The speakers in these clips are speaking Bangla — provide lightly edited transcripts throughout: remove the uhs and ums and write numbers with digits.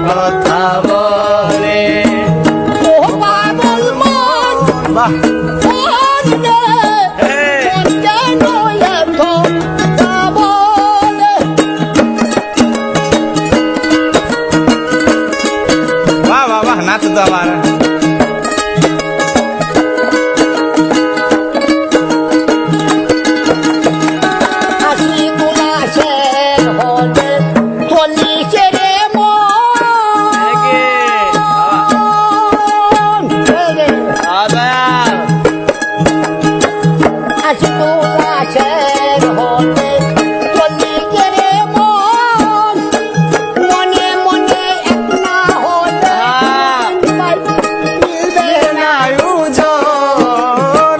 কথা বলে। ও পাগল মন বাহ মন রে মন কেন এত কথা বলে। বাহ বাহ বাহ নাচ তো আবার হাসি উল্লাসের হলে চলিছে রে মন রে। হাসি উল্লাসের হলে চলিছে রে মন মনে মনে এক না হলে মিলবে না। আয়োজন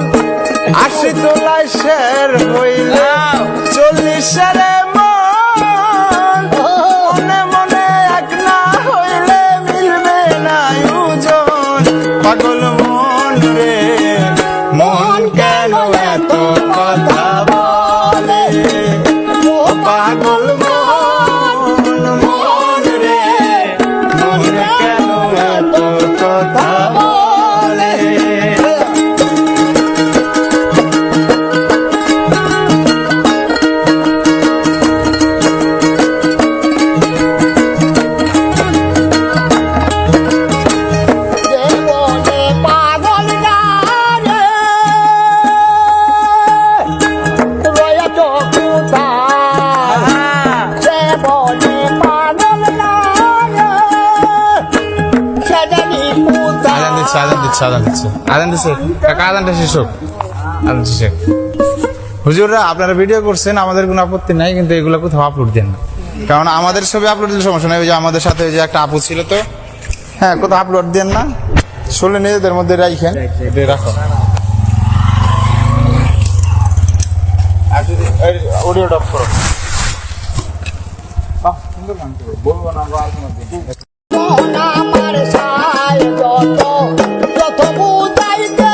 আশি তোলায় শের হইলে 40 সালে মন মনে মনে এক না হইলে মিলবে না আয়োজন। পাগল মন রে মন কেন এত কথা বলে। ও পাগল মন মন রে মন কেন এত কথা বলে। জীবনে পাগল গানে রয়েছ কোথায়। জীবনে পাগল গানে সেদিনই কোথায়। আদান দিচ্ছে কাকা আদানটা শেষ হোক। আদান শেষ হুজুররা আপনারা ভিডিও করছেন আমাদের কোনো আপত্তি নাই, কিন্তু এগুলো কোথাও আপলোড দেন না, কারণ আমাদের ছবি আপলোড দিলে সমস্যা নাই। ওই যে আমাদের সাথে ওই যে একটা আপু ছিল তো, হ্যাঁ কোথাও আপলোড দেন না, শুনে নিজেদের মধ্যে রাখেন, রাখো অডিওটা অফ করো। সুন্দর গান বলবো না আর কোনো দিন। মন আমার সায় যত যত বুঝাইতে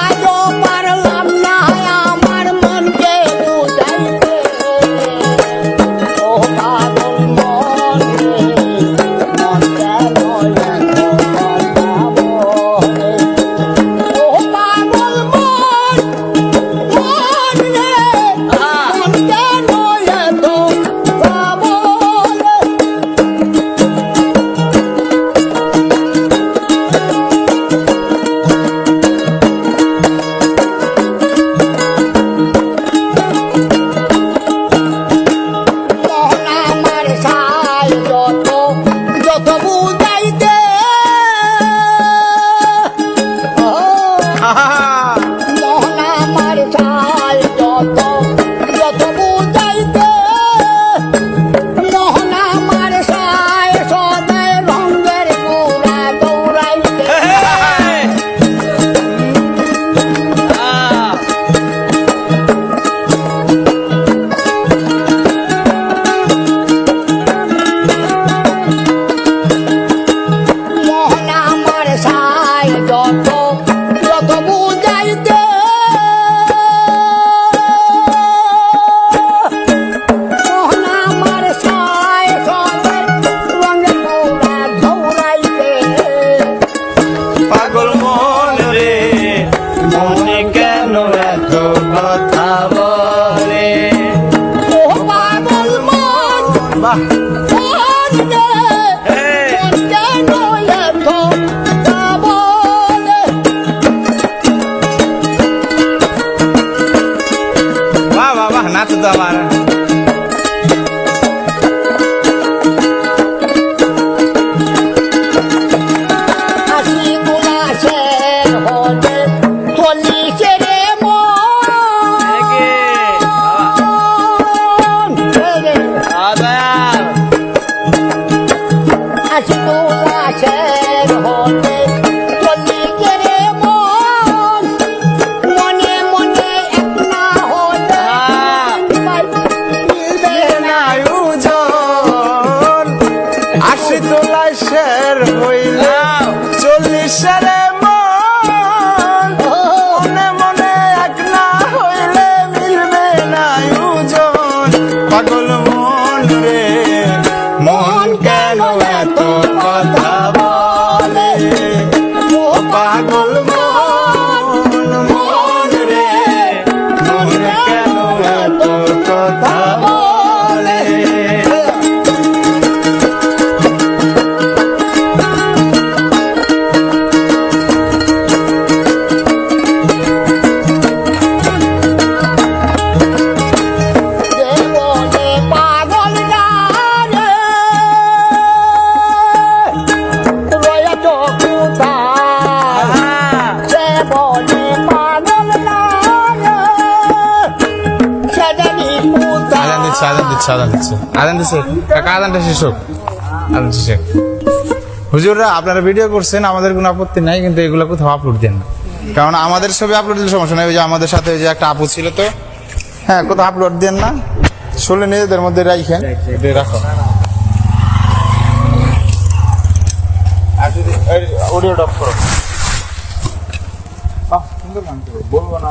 আজও পারলাম না আমার মনকে বুঝাইতে। ও পাগল মন রে মন কেন এত কথা বলে। ও পাগল মন মন রে মন কেন এত কথা বলে। মন আমার সায় যত যত বুঝাইতে মন আমার সায় যত যত বুঝাইতে। মন আমার সায় সদায় রঙের গোড়া দৌড়াইতে। মন আমার সায় যত যত বুঝাইতে। মন আমার সায় সদায় রঙের গোড়া দৌড়াইতে। পাগল মন রে মনে কেন এত কথা বলে। ও পাগল মন বাহ মন রে মন কেন এত কথা বলে। বাহ বাহ বাহ নাচ তো আবার হাসি উল্লাসের হলে চলিছে রে মন রে। হাসি উল্লাসের হলে চলিছে রে মন মনে মনে এক না হলে আদান দিচ্ছে কাকা, আদানটা শেষ হোক। আদান শেষ হোক। হুজুররা আপনারা ভিডিও করছেন, আমাদের কোনো আপত্তি নাই, কিন্তু এগুলো কোথাও আপলোড দেন না, কারণ আমাদের ছবি আপলোড দিলে সমস্যা নাই। ওই যে আমাদের সাথে ওই যে একটা আপু ছিল, তো হ্যাঁ, কোথাও আপলোড দেন না, শুনে নিজেদের মধ্যে রাখেন, রাখো। অডিও ডপ করো। সুন্দর গান বলবো না,